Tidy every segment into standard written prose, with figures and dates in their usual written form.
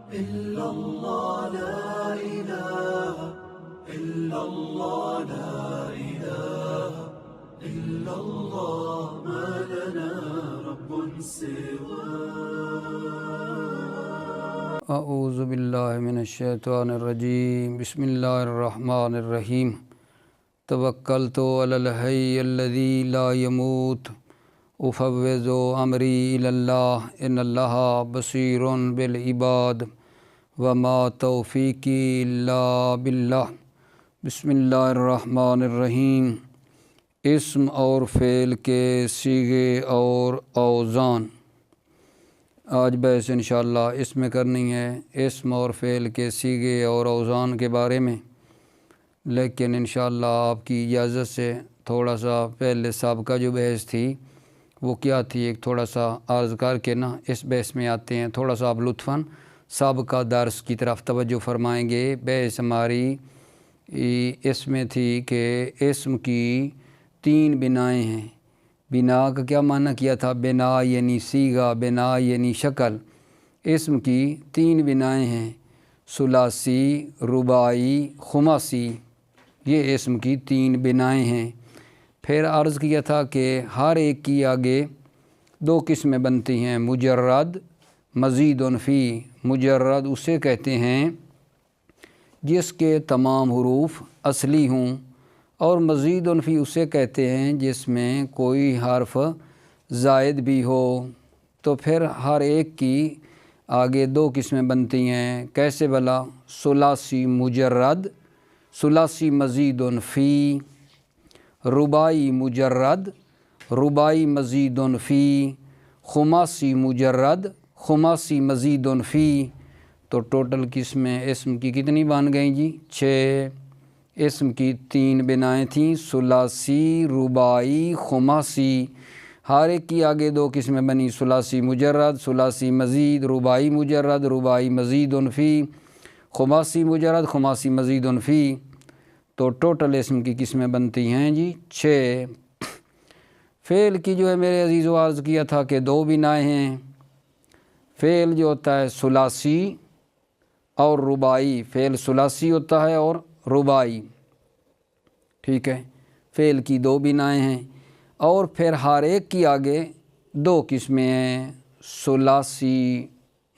إلا الله لا إله إلا الله لا إله إلا الله ما لنا رب سواه. اعوذ باللہ من الشیطان الرجیم. بسم اللہ الرحمن الرحیم. توکلت علی الحی الذی لا يموت افوض امری الی اللہ ان اللہ بصیر بالعباد وما توفیقی الا باللہ. بسم اللہ الرحمن الرحیم. اسم اور فعل کے صیغے اور اوزان. آج بحث انشاءاللہ اس میں کرنی ہے اسم اور فعل کے صیغے اور اوزان کے بارے میں، لیکن انشاءاللہ آپ کی اجازت سے تھوڑا سا پہلے سابقہ جو بحث تھی وہ کیا تھی ایک تھوڑا سا عرض کر کے اس بحث میں آتے ہیں. تھوڑا سا آپ لطفاً سابقہ درس کی طرف توجہ فرمائیں گے. بحث ہماری اس میں تھی کہ اسم کی 3 بنائیں ہیں. بنا کا کیا معنی کیا تھا؟ بنا یعنی صیغہ، بنا یعنی شکل. اسم کی 3 بنائیں ہیں، ثلاثی، رباعی، خماسی. یہ اسم کی 3 بنائیں ہیں. پھر عرض کیا تھا کہ ہر ایک کی آگے 2 قسمیں بنتی ہیں، مجرد، مزید فی. مجرد اسے کہتے ہیں جس کے تمام حروف اصلی ہوں، اور مزید فی اسے کہتے ہیں جس میں کوئی حرف زائد بھی ہو. تو پھر ہر ایک کی آگے 2 قسمیں بنتی ہیں. کیسے بلا؟ ثلاثی مجرد، ثلاثی مزید فی. رباعی مجرد، رباعی مزید فی. خماسی مجرد، خماسی مزید فی. تو ٹوٹل قسمیں اسم کی کتنی بن گئیں جی؟ 6. اسم کی 3 بنائیں تھیں، ثلاثی، رباعی، خماسی. ہر ایک کی آگے 2 قسمیں بنی، ثلاثی مجرد، ثلاثی مزید، رباعی مجرد، رباعی مزید فی، خماسی مجرد، خماسی مزید فی. تو ٹوٹل اسم کی قسمیں بنتی ہیں جی 6. فعل کی جو ہے میرے عزیز و عرض کیا تھا کہ 2 بنائیں ہیں. فعل جو ہوتا ہے ثلاثی اور رباعی. فعل ثلاثی ہوتا ہے اور رباعی. ٹھیک ہے، فعل کی 2 بنائیں ہیں. اور پھر ہر ایک کی آگے 2 قسمیں ہیں، ثلاثی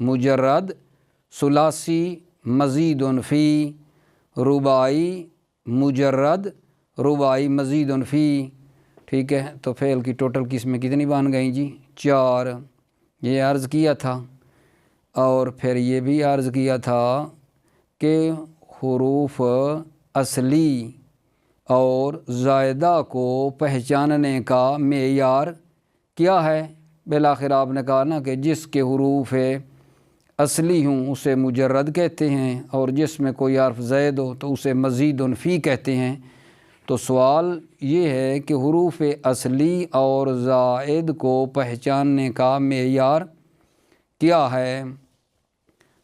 مجرد، ثلاثی مزید فی، رباعی مجرد، رباعی مزید فی. ٹھیک ہے، تو فعل کی ٹوٹل قسمیں کتنی بن گئیں جی؟ 4. یہ عرض کیا تھا. اور پھر یہ بھی عرض کیا تھا کہ حروف اصلی اور زائدہ کو پہچاننے کا معیار کیا ہے؟ بالآخر آپ نے کہا نا کہ جس کے حروف اصلی ہوں اسے مجرد کہتے ہیں، اور جس میں کوئی حرف زائد ہو تو اسے مزید فی کہتے ہیں. تو سوال یہ ہے کہ حروف اصلی اور زائد کو پہچاننے کا معیار کیا ہے؟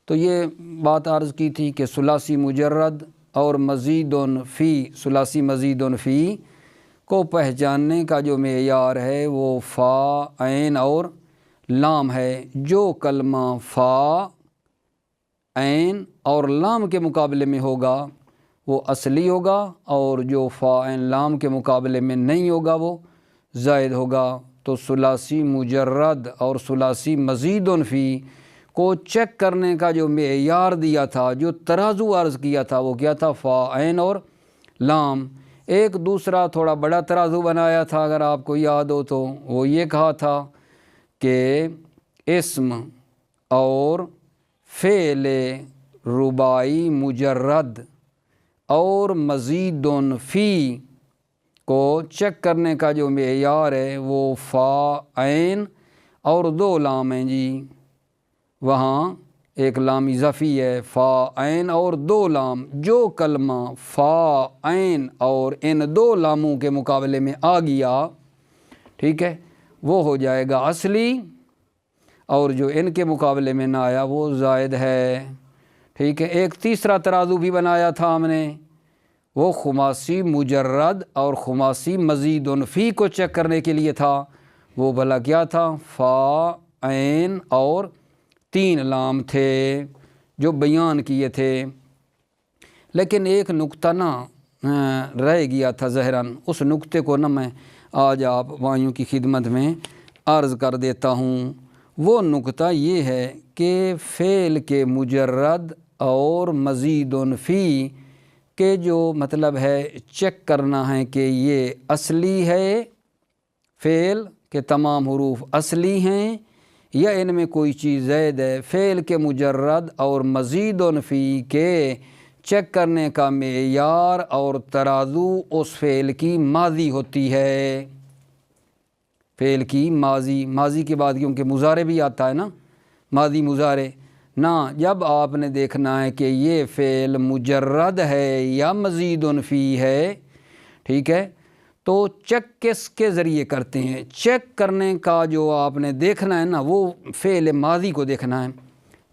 تو یہ بات عرض کی تھی کہ ثلاثی مجرد اور مزید فی، ثلاثی مزید فی کو پہچاننے کا جو معیار ہے وہ فا، عین اور لام ہے. جو کلمہ فا، عین اور لام کے مقابلے میں ہوگا وہ اصلی ہوگا، اور جو فا، عین، لام کے مقابلے میں نہیں ہوگا وہ زائد ہوگا. تو ثلاثی مجرد اور ثلاثی مزید فی کو چیک کرنے کا جو معیار دیا تھا، جو ترازو عرض کیا تھا، وہ کیا تھا؟ فا، عین اور لام. ایک دوسرا تھوڑا بڑا ترازو بنایا تھا اگر آپ کو یاد ہو تو، وہ یہ کہا تھا کہ اسم اور فعل رباعی مجرد اور مزید فی کو چیک کرنے کا جو معیار ہے وہ فا، عین اور 2 لام ہیں جی. وہاں ایک لام اضافی ہے، فا، عین اور 2 لام. جو کلمہ فا، عین اور ان 2 لاموں کے مقابلے میں آ گیا، ٹھیک ہے، وہ ہو جائے گا اصلی، اور جو ان کے مقابلے میں نہ آیا وہ زائد ہے. ٹھیک ہے. ایک تیسرا ترازو بھی بنایا تھا ہم نے، وہ خماسی مجرد اور خماسی مزید فی کو چیک کرنے کے لیے تھا. وہ بھلا کیا تھا؟ فا، عین اور 3 لام تھے. جو بیان کیے تھے، لیکن ایک نقطہ رہ گیا تھا ظاہراً، اس نقطے کو میں آج آپ بھائیوں کی خدمت میں عرض کر دیتا ہوں۔ وہ نقطہ یہ ہے کہ فعل کے مجرد اور مزید فی کے جو مطلب ہے چیک کرنا ہے کہ یہ اصلی ہے، فعل کے تمام حروف اصلی ہیں یا ان میں کوئی چیز زائد ہے۔ فعل کے مجرد اور مزید فی کے چیک کرنے کا معیار اور ترازو اس فعل کی ماضی ہوتی ہے۔ فعل کی ماضی کے بعد کیونکہ مضارع بھی آتا ہے نا، ماضی مضارع جب آپ نے دیکھنا ہے کہ یہ فعل مجرد ہے یا مزید فی ہے، ٹھیک ہے، تو چیک کس کے ذریعے کرتے ہیں؟ چیک کرنے کا جو آپ نے دیکھنا ہے نا، وہ فعل ماضی کو دیکھنا ہے۔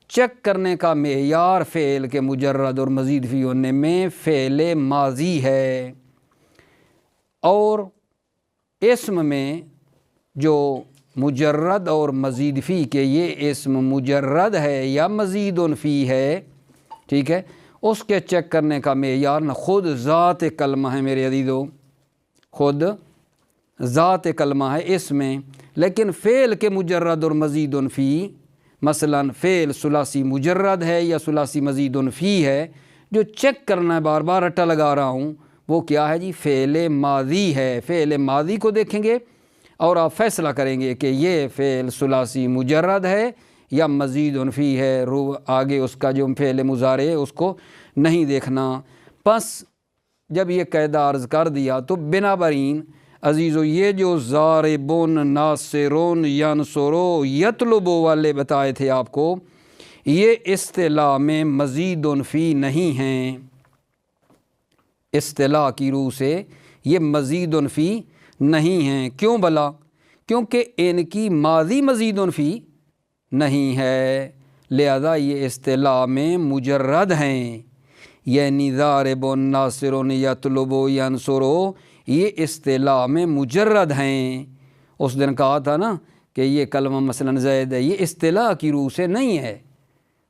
چیک کرنے کا معیار فعل کے مجرد اور مزید فی ہونے میں فعل ماضی ہے، اور اسم میں جو مجرد اور مزید فی کے یہ اسم مجرد ہے یا مزید فی ہے، ٹھیک ہے، اس کے چیک کرنے کا معیار نہ خود ذات کلمہ ہے میرے عزیزو، خود ذات کلمہ ہے اس میں۔ لیکن فعل کے مجرد اور مزید فی، مثلا فعل ثلاثی مجرد ہے یا ثلاثی مزید فی ہے، جو چیک کرنا ہے، بار بار رٹا لگا رہا ہوں، وہ کیا ہے جی؟ فعل ماضی ہے۔ فعل ماضی کو دیکھیں گے اور آپ فیصلہ کریں گے کہ یہ فعل ثلاثی مجرد ہے یا مزید فی ہے۔ آگے اس کا جو فعل مضارع ہے اس کو نہیں دیکھنا۔ پس جب یہ قاعدہ عرض کر دیا تو بنابراین عزیزو یہ جو ضاربون، ناصرون، ینصرو، یطلبو والے بتائے تھے آپ کو، یہ اصطلاح میں مزید فی نہیں ہیں۔ اصطلاح کی روح سے یہ مزید فی نہیں ہیں۔ کیوں بھلا؟ کیونکہ ان کی ماضی مزید فی نہیں ہے، لہذا یہ اصطلاح میں مجرد ہیں، یعنی ضاربون، ناصرون، یطلبو، ینصرو یہ اصطلاح میں مجرد ہیں۔ اس دن کہا تھا نا کہ یہ کلمہ مثلا زید ہے، یہ اصطلاح کی روح سے نہیں ہے،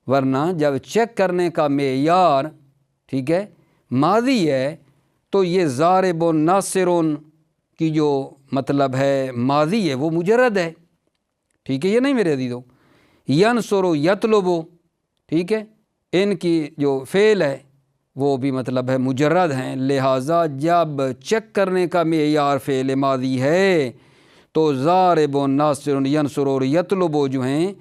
ورنہ جب چیک کرنے کا معیار، ٹھیک ہے، ماضی ہے تو یہ ضاربون، ناصرون کی جو مطلب ہے ماضی ہے وہ مجرد ہے، ٹھیک ہے، یہ نہیں میرے عزیزو۔ ینصرو، یطلبو، ٹھیک ہے، ان کی جو فعل ہے وہ بھی مطلب ہے مجرد ہیں، لہٰذا جب چیک کرنے کا معیار فعل ماضی ہے تو ضاربون، ناصرون، ینصرو اور یطلبو جو ہیں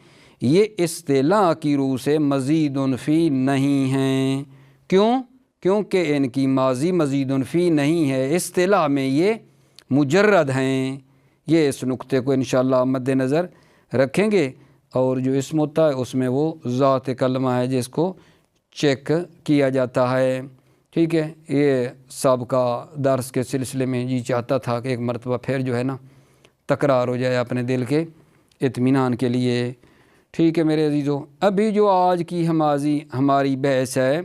یہ اصطلاح کی روح سے مزید فی نہیں ہیں۔ کیوں؟ کیونکہ ان کی ماضی مزید فی نہیں ہے، اصطلاح میں یہ مجرد ہیں۔ یہ اس نقطے کو انشاءاللہ مد نظر رکھیں گے، اور جو اسم ہوتا ہے اس میں وہ ذات کلمہ ہے جس کو چیک کیا جاتا ہے، ٹھیک ہے۔ یہ سابقہ درس کے سلسلے میں جی چاہتا تھا کہ ایک مرتبہ پھر جو ہے نا تکرار ہو جائے اپنے دل کے اطمینان کے لیے، ٹھیک ہے میرے عزیزو۔ ابھی جو آج کی ہماری بحث ہے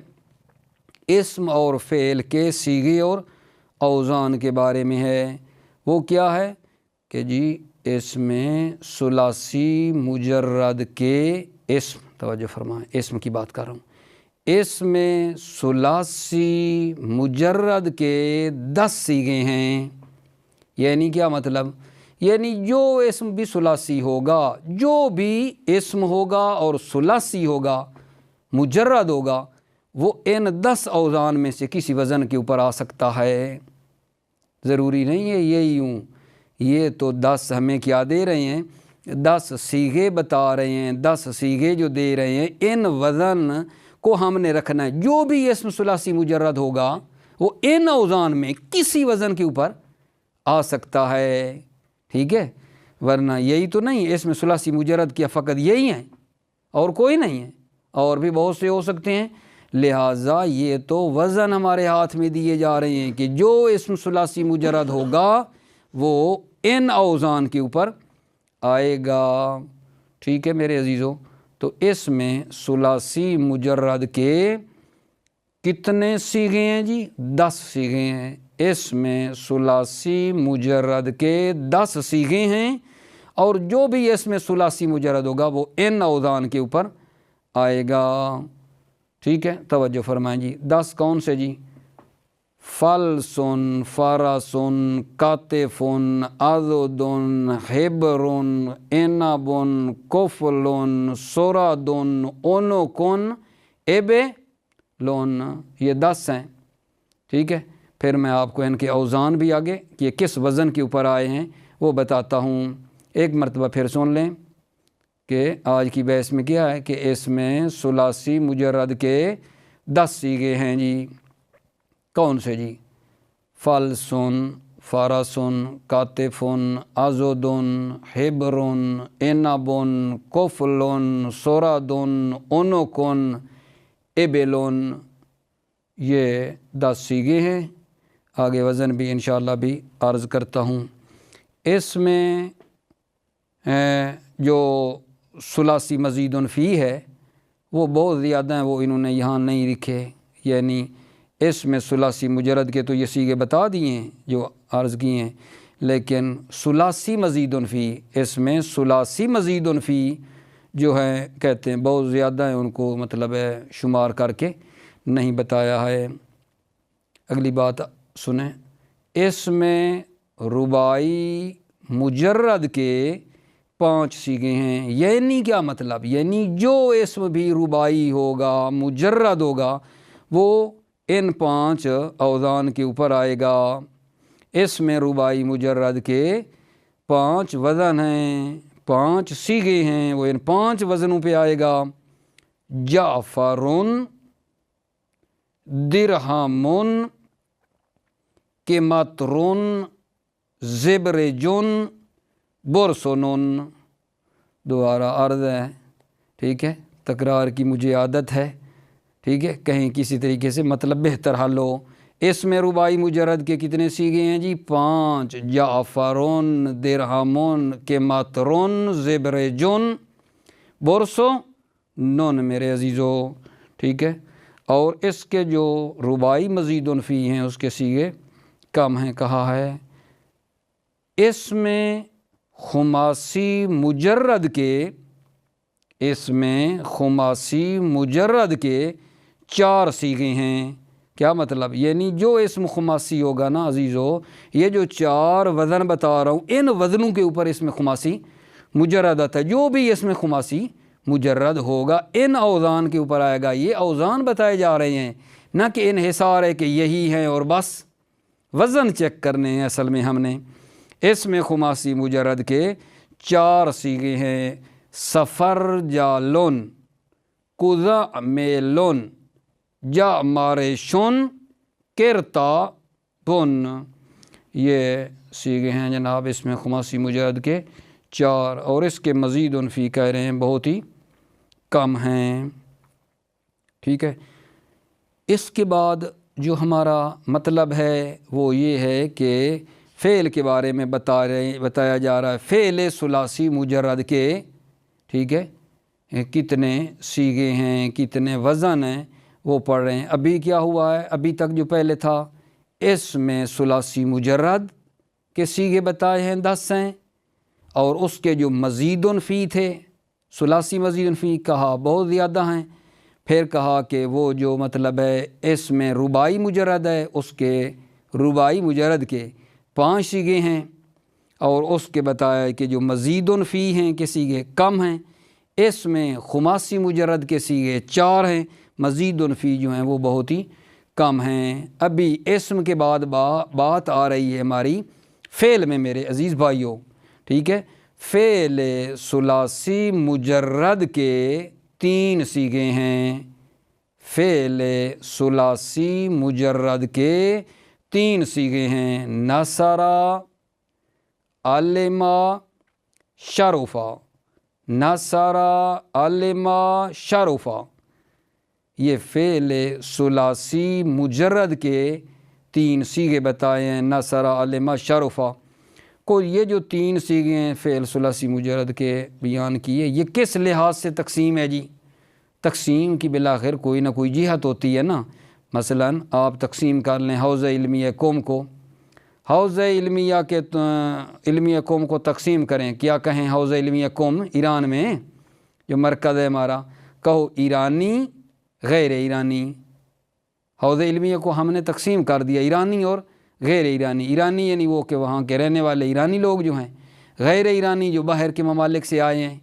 اسم اور فعل کے صیغے اور اوزان کے بارے میں ہے۔ وہ کیا ہے کہ جی اس میں ثلاثی مجرد کے اسم، توجہ فرمائیں، اسم کی بات کر رہا ہوں، اس میں ثلاثی مجرد کے 10 صیغے ہیں۔ یعنی کیا مطلب؟ یعنی جو اسم بھی ثلاثی ہوگا، جو بھی اسم ہوگا اور ثلاثی ہوگا، مجرد ہوگا، وہ ان 10 اوزان میں سے کسی وزن کے اوپر آ سکتا ہے۔ ضروری نہیں ہے یہی ہوں، یہ تو 10 ہمیں کیا دے رہے ہیں، 10 صیغے بتا رہے ہیں، 10 صیغے جو دے رہے ہیں، ان وزن کو ہم نے رکھنا ہے۔ جو بھی اسم ثلاثی مجرد ہوگا وہ ان اوزان میں کسی وزن کے اوپر آ سکتا ہے، ٹھیک ہے، ورنہ یہی تو نہیں اسم ثلاثی مجرد کیا فقط یہی ہیں اور کوئی نہیں ہے، اور بھی بہت سے ہو سکتے ہیں۔ لہٰذا یہ تو وزن ہمارے ہاتھ میں دیے جا رہے ہیں کہ جو اسم ثلاثی مجرد ہوگا وہ ان اوزان کے اوپر آئے گا، ٹھیک ہے میرے عزیزو۔ تو اس میں ثلاثی مجرد کے کتنے صیغے ہیں جی؟ 10 صیغے ہیں۔ اس میں ثلاثی مجرد کے 10 صیغے ہیں، اور جو بھی اس میں ثلاثی مجرد ہوگا وہ ان اوزان کے اوپر آئے گا، ٹھیک ہے، توجہ فرمائیں جی۔ 10 کون سے جی؟ فلسن، فرسن، کاتفن، ازدن، ہیبرن، اینابن، کفلن، سورادن، اونوکن، ایبلون، یہ 10 ہیں، ٹھیک ہے۔ پھر میں آپ کو ان کے اوزان بھی آگے کہ کس وزن کے اوپر آئے ہیں وہ بتاتا ہوں۔ ایک مرتبہ پھر سن لیں کہ آج کی بحث میں کیا ہے کہ اس میں ثلاثی مجرد کے 10 صیغے ہیں جی۔ کون سے جی؟ فلسن، فرسن، کاتفن، ازدن، ہیبرن، اینابن، کفلن، سورادن، اونوکن، ایبلون، یہ 10 صیغے ہیں۔ آگے وزن بھی انشاءاللہ بھی عرض کرتا ہوں۔ اس میں جو ثلاثی مزید فی ہے وہ بہت زیادہ ہیں، وہ انہوں نے یہاں نہیں لکھے، یعنی اس میں ثلاثی مجرد کے تو یہ صیغے بتا دیے ہیں جو عرض کیے ہیں، لیکن ثلاثی مزید فی، اس میں ثلاثی مزید فی جو ہے کہتے ہیں بہت زیادہ ہیں، ان کو مطلب ہے شمار کر کے نہیں بتایا ہے۔ اگلی بات سنیں، اس میں رباعی مجرد کے 5 صیغے ہیں، یعنی کیا مطلب؟ یعنی جو اسم بھی رباعی ہوگا، مجرد ہوگا، وہ ان 5 اوزان کے اوپر آئے گا۔ اس میں رباعی مجرد کے 5 وزن ہیں، 5 صیغے ہیں، وہ ان 5 وزنوں پہ آئے گا۔ جعفرن، درہمن، قیمترن، زبرجن، برسنن۔ دوبارہ عرض ہے، ٹھیک ہے، تکرار کی مجھے عادت ہے، ٹھیک ہے، کہیں کسی طریقے سے مطلب بہتر حل ہو۔ اس میں رباعی مجرد کے کتنے صیغے ہیں جی؟ 5، جعفرن، درہمن، قیمترن، زبرجن، برسنن میرے عزیزو، ٹھیک ہے۔ اور اس کے جو رباعی مزید فی ہیں اس کے صیغے کم ہیں، کہا ہے اس میں خماسی مجرد کے، اس میں خماسی مجرد کے 4 صیغے ہیں۔ کیا مطلب؟ یعنی جو اسم خماسی ہوگا نا عزیزو، یہ جو 4 وزن بتا رہا ہوں، ان وزنوں کے اوپر اسم خماسی مجرد آتا ہے۔ جو بھی اسم خماسی مجرد ہوگا ان اوزان کے اوپر آئے گا۔ یہ اوزان بتائے جا رہے ہیں، نہ کہ انحصار ہے کہ یہی ہیں اور بس وزن چیک کرنے ہیں۔ اصل میں ہم نے اس میں خماسی مجرد کے 4 صیغے ہیں، سفر جالون، کزا میلون، جا مارشون، کرتا بن، یہ صیغے ہیں جناب اس میں خماسی مجرد کے 4، اور اس کے مزید فی کہہ رہے ہیں بہت ہی کم ہیں، ٹھیک ہے۔ اس کے بعد جو ہمارا مطلب ہے وہ یہ ہے کہ فعل کے بارے میں بتایا جا رہا ہے۔ فعل ثلاثی مجرد کے، ٹھیک ہے، کتنے صیغے ہیں، کتنے وزن ہیں وہ پڑھ رہے ہیں۔ ابھی کیا ہوا ہے؟ ابھی تک جو پہلے تھا اس میں ثلاثی مجرد کے صیغے بتائے ہیں 10 ہیں، اور اس کے جو مزید فی تھے، ثلاثی مزید فی، کہا بہت زیادہ ہیں۔ پھر کہا کہ وہ جو مطلب ہے اس میں رباعی مجرد ہے، اس کے رباعی مجرد کے 5 صیغے ہیں، اور اس کے بتایا کہ جو مزید فی ہیں کے صیغے کم ہیں۔ اس میں خماسی مجرد کے صیغے 4 ہیں، مزید فی جو ہیں وہ بہت ہی کم ہیں۔ ابھی اسم کے بعد بات آ رہی ہے ہماری فعل میں میرے عزیز بھائیوں، ٹھیک ہے۔ فعل ثلاثی مجرد کے 3 صیغے ہیں، فعل ثلاثی مجرد کے 3 صیغے ہیں، نصرہ، علمہ، شرفہ، نصرہ، علمہ، شرفہ، یہ فعل ثلاثی مجرد کے 3 صیغے بتائے ہیں، نصرہ، علمہ، شرفہ کو۔ یہ جو 3 صیغے ہیں فعل ثلاثی مجرد کے بیان کیے، یہ کس لحاظ سے تقسیم ہے جی؟ تقسیم کی بالآخر کوئی نہ کوئی جہت ہوتی ہے نا۔ مثلا آپ تقسیم کر لیں حوزہ علمیہ قوم کو، حوزہ علمیہ قوم کو تقسیم کریں، کیا کہیں حوزہ علمیہ قوم ایران میں جو مرکز ہے ہمارا؟ کہو ایرانی غیر ایرانی، حوزہ علمیہ کو ہم نے تقسیم کر دیا ایرانی اور غیر ایرانی۔ ایرانی یعنی وہ کہ وہاں کے رہنے والے ایرانی لوگ جو ہیں، غیر ایرانی جو باہر کے ممالک سے آئے ہیں۔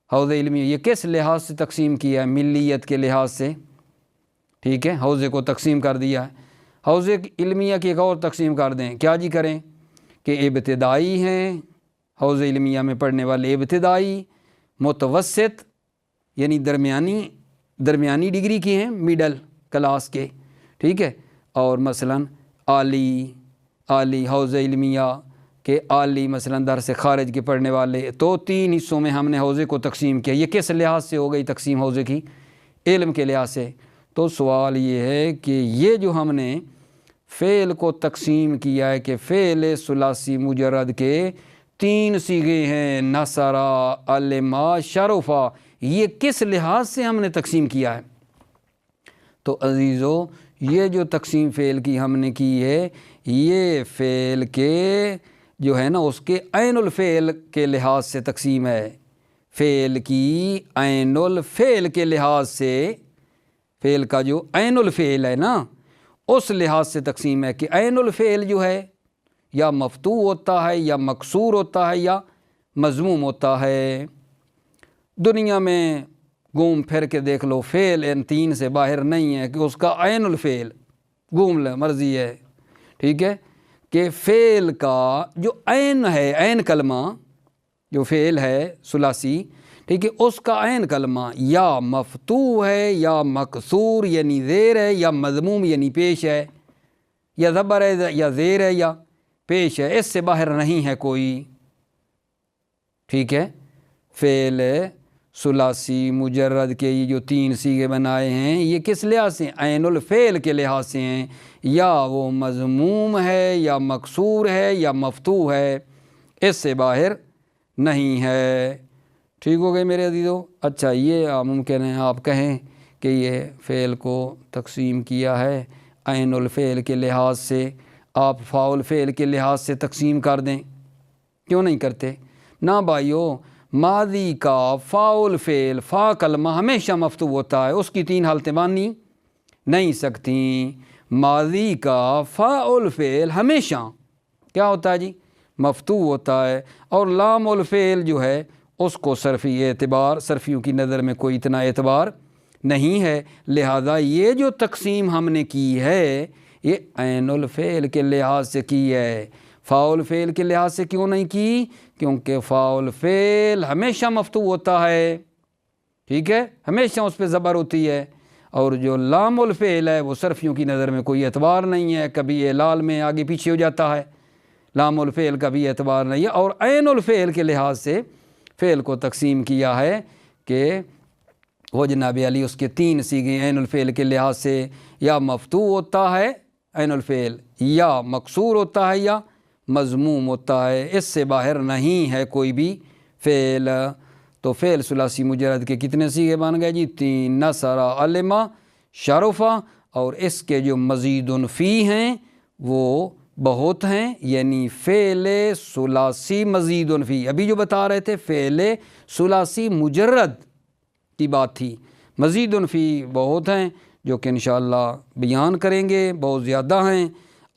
حوزہ علمیہ یہ کس لحاظ سے تقسیم کیا ہے؟ ملیت کے لحاظ سے، ٹھیک ہے، حوزے کو تقسیم کر دیا ہے۔ حوزے علمیہ کی ایک اور تقسیم کر دیں، کیا جی کریں کہ ابتدائی ہیں حوزہ علمیہ میں پڑھنے والے، ابتدائی، متوسط یعنی درمیانی ڈگری کی ہیں، میڈل کلاس کے، ٹھیک ہے، اور مثلاً عالی حوزہ علمیہ کے عالی مثلاً درس خارج کے پڑھنے والے۔ تو 3 حصوں میں ہم نے حوزے کو تقسیم کیا۔ یہ کس لحاظ سے ہو گئی تقسیم حوزے کی؟ علم کے لحاظ سے۔ تو سوال یہ ہے کہ یہ جو ہم نے فعل کو تقسیم کیا ہے کہ فعل ثلاثی مجرد کے 3 صیغے ہیں، نصرا، علما، شرفا، یہ کس لحاظ سے ہم نے تقسیم کیا ہے؟ تو عزیزو، یہ جو تقسیم فعل کی ہم نے کی ہے، یہ فعل کے جو ہے نا اس کے عین الفعل کے لحاظ سے تقسیم ہے۔ فعل کی عین الفعل کے لحاظ سے، فعل کا جو عین الفعل ہے نا اس لحاظ سے تقسیم ہے کہ عین الفعل جو ہے یا مفتوح ہوتا ہے یا مکسور ہوتا ہے یا مضموم ہوتا ہے۔ دنیا میں گھوم پھر کے دیکھ لو، فعل ان 3 سے باہر نہیں ہے کہ اس کا عین الفعل، گھوم لے مرضی ہے، ٹھیک ہے، کہ فعل کا جو عین ہے، عین کلمہ جو فعل ہے ثلاثی، ٹھیک ہے، اس کا عین کلمہ یا مفتوح ہے یا مکسور یعنی زیر ہے یا مضموم یعنی پیش ہے، یا زبر ہے یا زیر ہے یا پیش ہے، اس سے باہر نہیں ہے کوئی، ٹھیک ہے۔ فعل ثلاثی مجرد کے یہ جو 3 صیغے بنائے ہیں، یہ کس لحاظ سے؟ عین الفعل کے لحاظ سے ہیں، یا وہ مضموم ہے یا مکسور ہے یا مفتوح ہے، اس سے باہر نہیں ہے۔ ٹھیک ہو گئے میرے عزیزو؟ اچھا، یہ ممکن ہے آپ کہیں کہ یہ فعل کو تقسیم کیا ہے عین الفعل کے لحاظ سے، آپ فاعل فعل کے لحاظ سے تقسیم کر دیں، کیوں نہیں کرتے؟ نہ بھائیو، ماضی کا فاعل فعل، فا کلمہ ہمیشہ مفتوح ہوتا ہے، اس کی 3 حالتیں مانی نہیں سکتی۔ ماضی کا فاعل فعل ہمیشہ کیا ہوتا ہے جی؟ مفتوح ہوتا ہے، اور لام الفعل جو ہے اس کو صرفی اعتبار، صرفیوں کی نظر میں کوئی اتنا اعتبار نہیں ہے، لہذا یہ جو تقسیم ہم نے کی ہے یہ عین الفعل کے لحاظ سے کی ہے، فاعل فعل کے لحاظ سے کیوں نہیں کی؟ کیونکہ فاعل فعل ہمیشہ مفتوح ہوتا ہے، ٹھیک ہے، ہمیشہ اس پہ زبر ہوتی ہے، اور جو لام الفعل ہے وہ صرفیوں کی نظر میں کوئی اعتبار نہیں ہے، کبھی اعلال میں آگے پیچھے ہو جاتا ہے، لام الفعل کا بھی اعتبار نہیں ہے۔ اور عین الفعل کے لحاظ سے فعل کو تقسیم کیا ہے کہ وہ جناب علی اس کے 3 صیغے عین الفعل کے لحاظ سے یا مفتوح ہوتا ہے عین الفعل، یا مکسور ہوتا ہے یا مضموم ہوتا ہے، اس سے باہر نہیں ہے کوئی بھی فعل۔ تو فعل ثلاثی مجرد کے کتنے صیغے بن گئے جی؟ 3، نصرا، علما، شرفا، اور اس کے جو مزید فی ہیں وہ بہت ہیں، یعنی فعل ثلاثی مزید فی، ابھی جو بتا رہے تھے فعل ثلاثی مجرد کی بات تھی، مزید فی بہت ہیں جو کہ انشاءاللہ بیان کریں گے، بہت زیادہ ہیں۔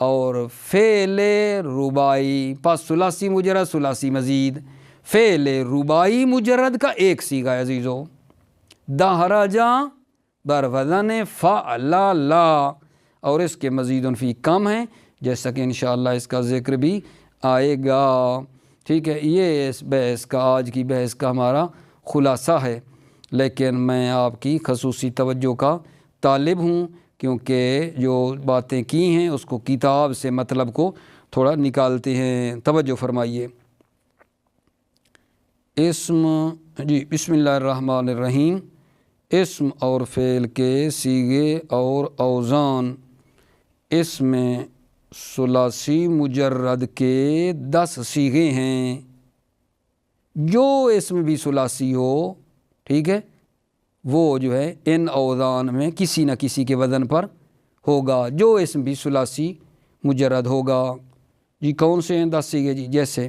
اور فعل رباعی، پس ثلاثی مجرد، ثلاثی مزید، فعل رباعی مجرد کا 1 صیغہ ہے عزیزو، دہرجا بر وزن فعللا، اور اس کے مزید فی کم ہیں، جیسا کہ انشاءاللہ اس کا ذکر بھی آئے گا، ٹھیک ہے۔ یہ اس بحث کا، آج کی بحث کا ہمارا خلاصہ ہے، لیکن میں آپ کی خصوصی توجہ کا طالب ہوں، کیونکہ جو باتیں کی ہیں اس کو کتاب سے مطلب کو تھوڑا نکالتے ہیں، توجہ فرمائیے۔ اسم جی، بسم اللہ الرحمن الرحیم۔ اسم اور فعل کے صیغے اور اوزان، اس میں ثلاثی مجرد کے 10 صیغے ہیں، جو اسم بھی ثلاثی ہو، ٹھیک ہے، وہ جو ہے ان اوزان میں کسی نہ کسی کے وزن پر ہوگا، جو اسم بھی ثلاثی مجرد ہوگا۔ جی کون سے ہیں 10 صیغے جی؟ جیسے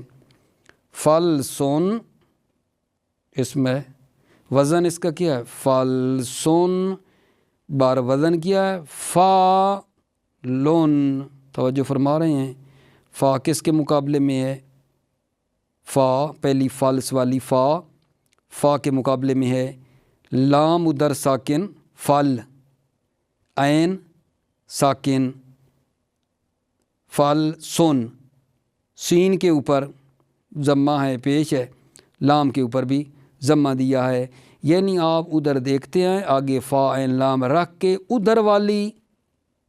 فلسن، اس میں وزن اس کا کیا ہے؟ فلسن، بار وزن کیا ہے فا لون. توجہ فرما رہے ہیں. فا کس کے مقابلے میں ہے؟ فا پہلی فالس والی فا کے مقابلے میں ہے. لام ادھر ساکن فل، عین ساکن فل سن. سین کے اوپر ضمہ ہے، پیش ہے. لام کے اوپر بھی ضمہ دیا ہے. یعنی آپ ادھر دیکھتے ہیں آگے فا عین لام رکھ کے ادھر والی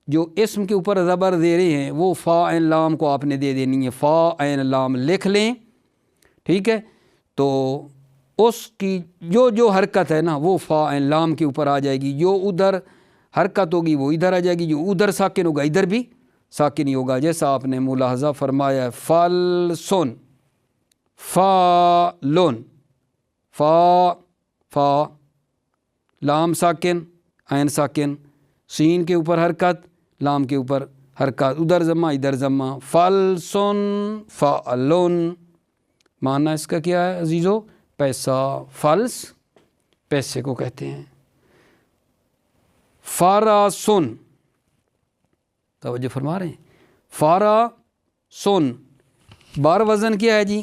جو اسم کے اوپر زبر دے رہے ہیں وہ فا عین لام کو آپ نے دے دینی ہے. فا عین لام لکھ لیں، ٹھیک ہے. تو اس کی جو حرکت ہے نا وہ فا عین لام کے اوپر آ جائے گی. جو ادھر حرکت ہوگی وہ ادھر آ جائے گی، جو ادھر ساکن ہوگا ادھر بھی ساکن ہی ہوگا. جیسا آپ نے ملاحظہ فرمایا فل سن، فا لون، فا لام ساکن عین ساکن، سین کے اوپر حرکت لام کے اوپر حرکت، ادھر ضمہ ادھر ضمہ. فل سن فا لون. معنی اس کا کیا ہے عزیزو؟ پیسہ. فلس پیسے کو کہتے ہیں. فارا سن، توجہ فرما رہے ہیں. فارا سن بار وزن کیا ہے جی؟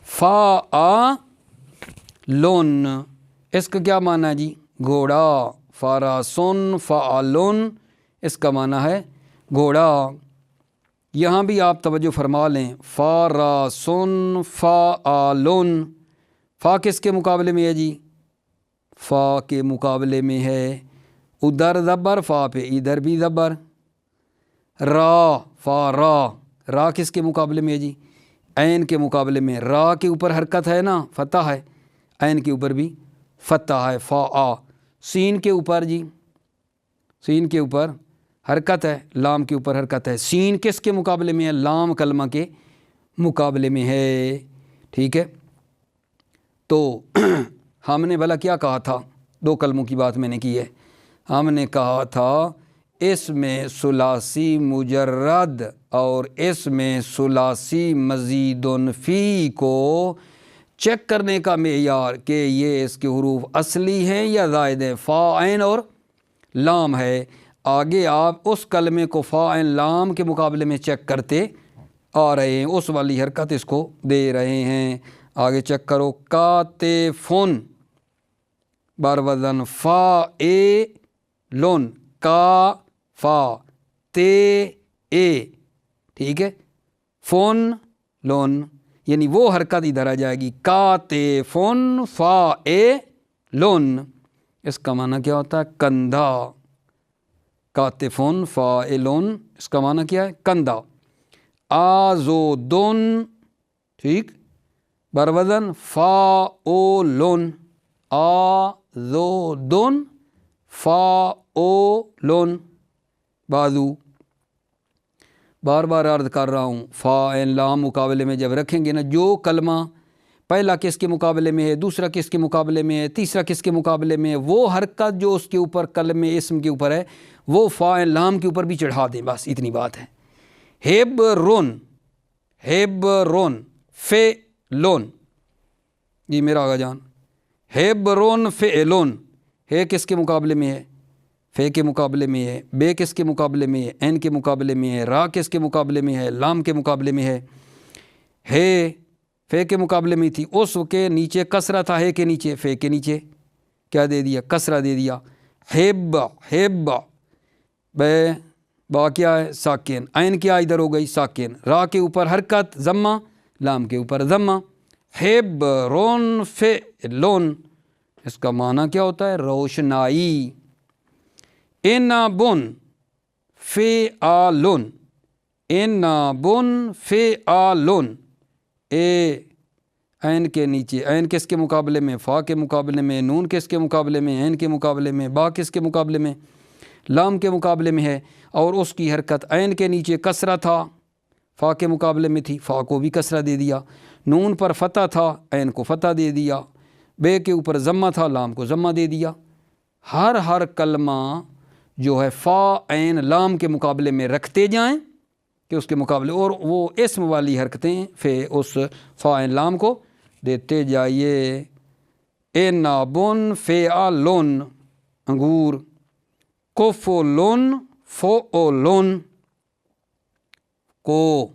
فا آ لون. اس کا کیا معنی ہے جی؟ گھوڑا. فارا سن فا لون اس کا معنی ہے گھوڑا. یہاں بھی آپ توجہ فرما لیں. فارا سن فا لون. فا کس کے مقابلے میں ہے جی؟ فا کے مقابلے میں ہے ادھر زبر، فا پہ ادھر بھی زبر. را فا را کس کے مقابلے میں ہے جی؟ عین کے مقابلے میں. را کے اوپر حرکت ہے نا، فتح ہے. عین کے اوپر بھی فتح ہے. فا آ. سین کے اوپر جی، سین کے اوپر حرکت ہے، لام کے اوپر حرکت ہے. سین کس کے مقابلے میں ہے؟ لام کلمہ کے مقابلے میں ہے، ٹھیک ہے. تو ہم نے بھلا کیا کہا تھا؟ دو کلموں کی بات میں نے کی ہے. ہم نے کہا تھا اس میں ثلاثی مجرد اور اس میں ثلاثی مزید فی کو چیک کرنے کا معیار کہ یہ اس کے حروف اصلی ہیں یا زائد ہیں، فا عین اور لام ہے. آگے آپ اس کلمے کو فا عین لام کے مقابلے میں چیک کرتے آ رہے ہیں، اس والی حرکت اس کو دے رہے ہیں. آگے چیک کرو. کاتفون بار وزن فا اے لون، کا فا تے اے، ٹھیک ہے. فون لون یعنی وہ حرکت ادھر آ جائے گی. کاتفون فا اے لون. اس کا معنی کیا ہوتا ہے؟ کندھا. کاتفون فا اے لون اس کا معنی کیا ہے؟ کندھا. آزودون، ٹھیک، بر وزن فا او لون. آزودون فا او لون، بازو. بار بار عرض کر رہا ہوں فا عین لام مقابلے میں جب رکھیں گے نا، جو کلمہ پہلا کس کے مقابلے میں ہے، دوسرا کس کے مقابلے میں ہے، تیسرا کس کے مقابلے میں ہے، وہ حرکت جو اس کے اوپر کلمے اسم کے اوپر ہے وہ فا عین لام کے اوپر بھی چڑھا دیں، بس اتنی بات ہے. ہیبرون، ہیبرون فے لون، جی میرا آقا جان. ہیبرون فے لون. ہے کس کے مقابلے میں ہے؟ فے کے مقابلے میں ہے. بے کس کے مقابلے میں ہے؟ عین کے مقابلے میں ہے. را کس کے مقابلے میں ہے؟ لام کے مقابلے میں ہے. ہے فے کے مقابلے میں تھی، اس کے نیچے کسرہ تھا. ہے کے نیچے، فے کے نیچے کیا دے دیا؟ کسرہ دے دیا. ہیب، ہیب بے با کیا ہے؟ ساکن. عین کیا ادھر ہو گئی؟ ساکن. را کے اوپر حرکت ضمہ، لام کے اوپر ضمہ. ہیب رون فے لون اس کا معنی کیا ہوتا ہے؟ روشنائی. انابن فے آلون، انابن فے آلون. اے عین کے نیچے، عین کس کے مقابلے میں؟ فا کے مقابلے میں. نون کس کے مقابلے میں؟ عین کے مقابلے میں. با کس کے مقابلے میں؟ لام کے مقابلے میں ہے. اور اس کی حرکت عین کے نیچے کسرہ تھا، فا کے مقابلے میں تھی، فا کو بھی کسرہ دے دیا. نون پر فتح تھا، عین کو فتح دے دیا. بے کے اوپر ضمہ تھا، لام کو ضمہ دے دیا. ہر کلمہ جو ہے فا عین لام کے مقابلے میں رکھتے جائیں کہ اس کے مقابلے، اور وہ اسم والی حرکتیں فے اس فا عین لام کو دیتے جائیے. اے نابن فے آ لون انگور. کوفولون فولون، کو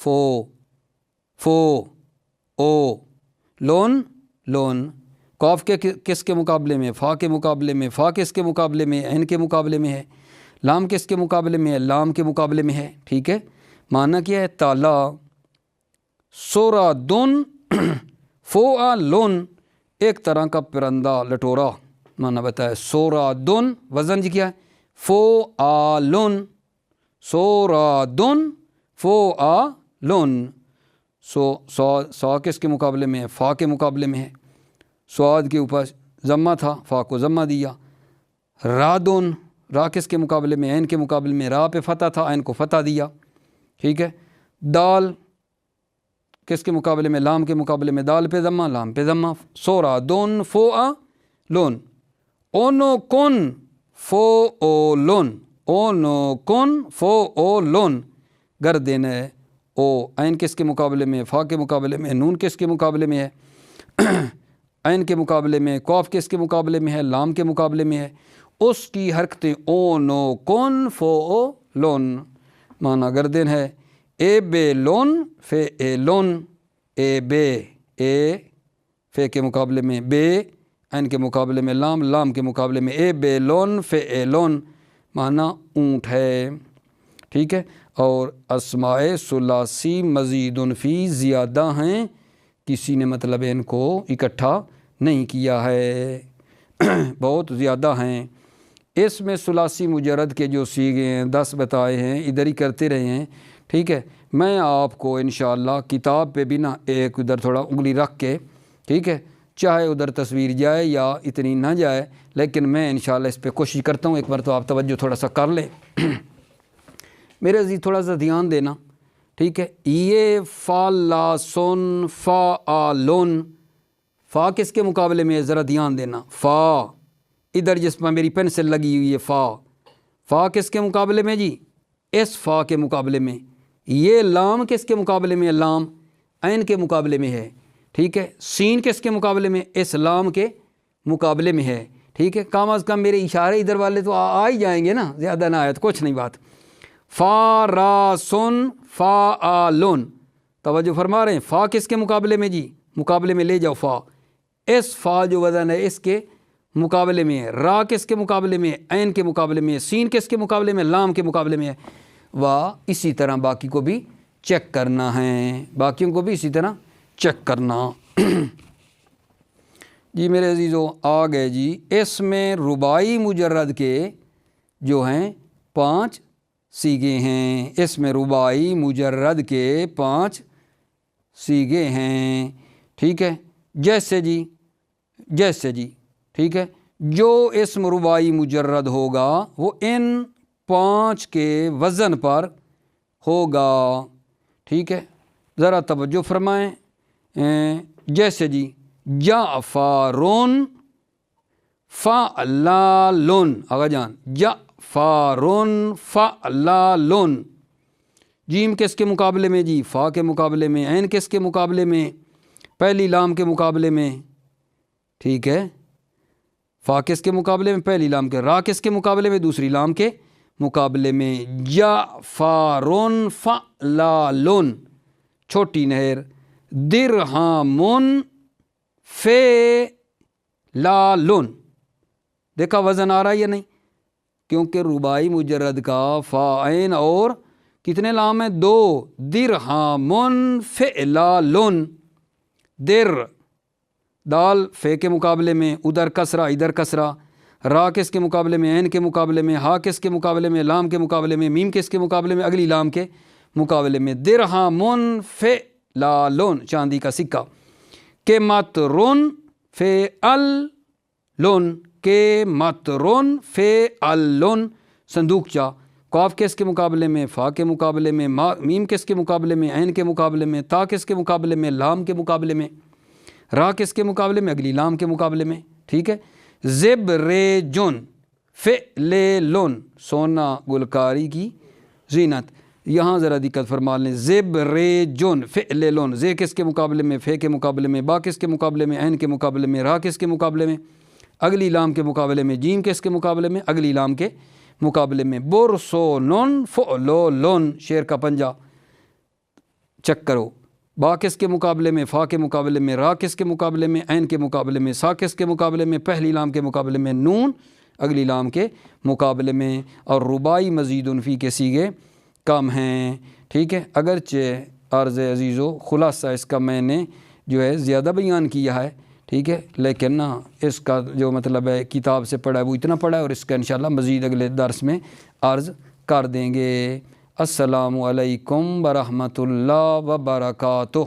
فو فو او لون لون، قاف کے کس کے مقابلے میں؟ فا کے مقابلے میں، فا کس کے مقابلے میں؟ عین کے مقابلے میں ہے، لام کس کے مقابلے میں ہے؟ لام کے مقابلے میں ہے، ٹھیک ہے۔ معنی کیا ہے؟ تالا، سورا دن فو لون، ایک طرح کا پرندہ لٹورا، معنی بتایا۔ سورا دن وزن جی کیا ہے؟ فو لون، سورا دن فو لون، سو کس کے مقابلے میں ہے؟ فا کے مقابلے میں ہے، سواد کے اوپر ضمہ تھا، فا کو ضمہ دیا۔ رادن، را کس کے مقابلے میں؟ عین کے مقابلے میں، را پہ فتح تھا، عین کو فتح دیا، ٹھیک ہے۔ دال کس کے مقابلے میں؟ لام کے مقابلے میں، دال پہ ضمہ، لام پہ ضمہ، سورا دون فو لون۔ اونو کن فو او لون، اونو کن فو او لون، گردن ہے۔ او عین کس کے مقابلے میں؟ فا کے مقابلے میں، نون کس کے مقابلے میں ہے؟ عین کے مقابلے میں، قاف کس کے مقابلے میں ہے؟ لام کے مقابلے میں ہے۔ اس کی حرکتیں اونو کن فو او لون، معنی گردن ہے۔ اے بے لون فے اے لون، اے بے، اے فے کے مقابلے میں بے، عین کے مقابلے میں لام، لام کے مقابلے میں اے بے لون فے اے لون، معنی اونٹ ہے، ٹھیک ہے۔ اور اسماء ثلاثی مزید فی زیادہ ہیں، کسی نے مطلب ان کو اکٹھا نہیں کیا ہے، بہت زیادہ ہیں۔ اس میں ثلاثی مجرد کے جو سیغے ہیں 10 بتائے ہیں، ادھر ہی کرتے رہے ہیں، ٹھیک ہے۔ میں آپ کو انشاءاللہ کتاب پہ بھی نا ایک ادھر تھوڑا انگلی رکھ کے، ٹھیک ہے، چاہے ادھر تصویر جائے یا اتنی نہ جائے، لیکن میں انشاءاللہ اس پہ کوشش کرتا ہوں، ایک بار تو آپ توجہ تھوڑا سا کر لیں میرے عزیز، تھوڑا سا دھیان دینا، ٹھیک ہے۔ یہ فا لا سن فا لون، فا کس کے مقابلے میں؟ ذرا دھیان دینا، فا ادھر جس میں میری پینسل لگی ہوئی ہے، فا کس کے مقابلے میں جی؟ اس فا کے مقابلے میں۔ یہ لام کس کے مقابلے میں؟ لام عین کے مقابلے میں ہے، ٹھیک ہے۔ سین کس کے مقابلے میں؟ اس لام کے مقابلے میں ہے، ٹھیک ہے۔ کم از کم میرے اشارے ادھر والے تو آ ہی جائیں گے نا، زیادہ نہ آئے تو کچھ نہیں بات۔ فا را سن فا لون، توجہ فرما رہے ہیں، فا کس کے مقابلے میں جی؟ مقابلے میں لے جاؤ فا، اس فا جو وزن ہے اس کے مقابلے میں ہے۔ را کس کے مقابلے میں؟ عین کے مقابلے میں ہے۔ سین کس کے مقابلے میں؟ لام کے مقابلے میں ہے۔ اسی طرح باقی کو بھی چیک کرنا ہے، باقیوں کو بھی اسی طرح چیک کرنا جی میرے عزیزو۔ آ گئے جی، اس میں رباعی مجرد کے جو ہیں 5 سیغے ہیں، اس میں رباعی مجرد کے 5 سیغے ہیں، ٹھیک ہے۔ جیسے جی ٹھیک ہے، جو اسم رباعی مجرد ہوگا وہ ان 5 کے وزن پر ہوگا، ٹھیک ہے۔ ذرا توجہ فرمائیں، جیسے جی جعفرون فعلالون، آغا جان، جعفرون فعلالون، جیم کس کے مقابلے میں جی؟ فا کے مقابلے میں۔ عین کس کے مقابلے میں؟ پہلی لام کے مقابلے میں، ٹھیک ہے۔ فا کس کے مقابلے میں؟ پہلی لام کے۔ را کس کے مقابلے میں؟ دوسری لام کے مقابلے میں۔ جعفرون فعلالون، چھوٹی نہر۔ درہمون فعلالون، دیکھا وزن آ رہا ہے یا نہیں؟ کیونکہ رباعی مجرد کا فا عین اور کتنے لام ہیں؟ 2۔ درہمون فعلالون، در دال فے کے مقابلے میں، ادھر کسرہ ادھر کسرہ۔ را کس کے مقابلے میں؟ عین کے مقابلے میں۔ ہا کس کے مقابلے میں؟ لام کے مقابلے میں۔ میم کس کے مقابلے میں؟ اگلی لام کے مقابلے میں۔ درہمون فعلالون، چاندی کا سکہ۔ قیمترون فعلالون، قیمترون فعلالون، صندوقچہ۔ قاف کس کے مقابلے میں؟ فا کے مقابلے میں۔ میم کس کے مقابلے میں؟ عین کے مقابلے میں۔ تا کس کے مقابلے میں؟ لام کے مقابلے میں۔ را کس کے مقابلے میں؟ اگلی لام کے مقابلے میں، ٹھیک ہے۔ زبریجن فعلون، سونا گلکاری کی زینت۔ یہاں ذرا دقت فرما لیں، زبریجن فعلون، زے کس کے مقابلے میں؟ فے کے مقابلے میں۔ با کس کے مقابلے میں؟ عین کے مقابلے میں۔ را کس کے مقابلے میں؟ اگلی لام کے مقابلے میں جیم کس کے مقابلے میں؟ اگلی لام کے مقابلے میں برسولن فعلولن، شیر کا پنجہ چیک کرو۔ با کس کے مقابلے میں؟ فا کے مقابلے میں۔ را کس کے مقابلے میں؟ عین کے مقابلے میں۔ سا کس کے مقابلے میں؟ پہلی لام کے مقابلے میں۔ نون اگلی لام کے مقابلے میں۔ اور ربائی مزید فی کے سیغے کم ہیں، ٹھیک ہے۔ اگرچہ عرض عزیزو خلاصہ اس کا میں نے جو ہے زیادہ بیان کیا ہے، ٹھیک ہے، لیکن نا اس کا جو مطلب ہے کتاب سے پڑھا ہے وہ اتنا پڑھا ہے، اور اس کا انشاءاللہ مزید اگلے درس میں عرض کر دیں گے۔ السلام علیکم ورحمۃ اللہ وبرکاتہ۔